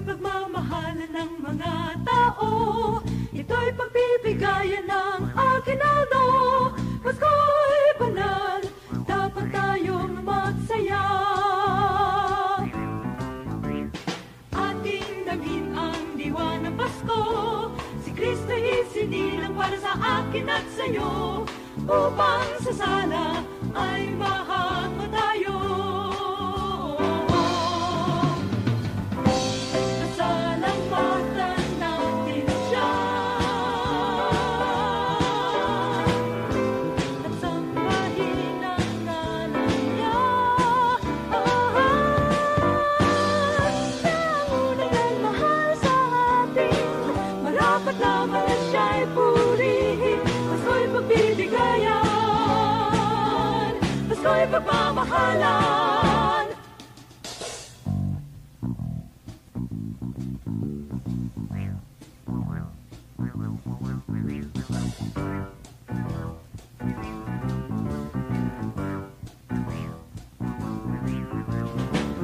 pagmamahalan ng mga tao. Ito'y pagbibigayan ng akinaldo. Pasko'y banal, dapat tayong magsaya. Ating damhin ang diwa ng Pasko. Si Kristo'y sinilang para sa akin at sa'yo, upang sa sala ay mahango tayo. Pasalamatan natin siya at sambahin ang ngalan niya. Siya ang unang nagmahal sa atin, marapat lamang na siya'y purihin. Pasko'y pagbibigayan, Pasko'y pagmamahalan.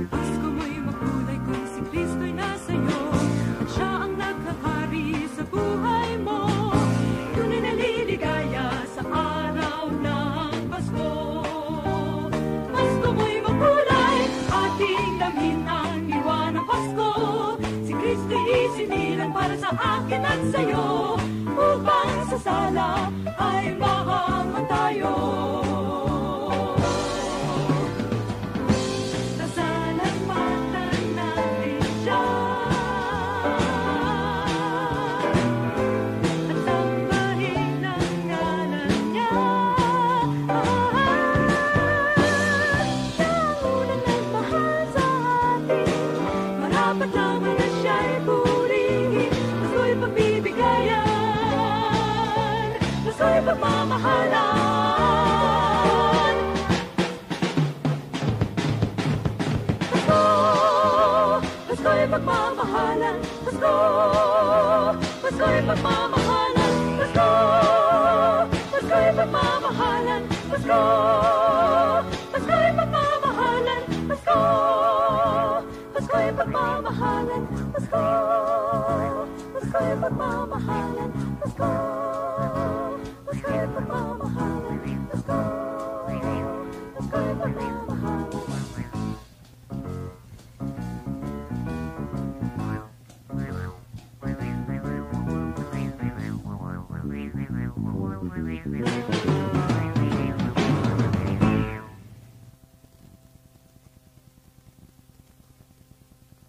Pasko mo'y makulay kung si Kristo'y nasa'yo, at siya ang naghahari sa buhay mo. Tunay na liligaya sa araw ng Pasko. Pasko mo'y makulay, ating damhin ang diwa ng Pasko. Si Kristo'y isinilang para sa akin at sa'yo, upang sa sala ay mahangon tayo. Pasalamatan natin siya at sambahin ang ngalan niya. Siya ang unang nagmahal sa atin, marapat lamang na siya'y purihin. Pasko'y pagbibigayan, Pasko'y pagmamahalan. Pasko, Pasko'y pagmamahalan. Pasko, Pasko'y pagmamahalan. Pasko, Pasko'y pagmamahalan. Pasko, Pasko'y pagmamahalan. Pasko, Pasko'y pagmamahalan. Pasko, Pasko'y pagmamahalan. Pasko, Pasko'y pagmamahalan. Pasko, Pasko'y pagmamahalan. Thank you.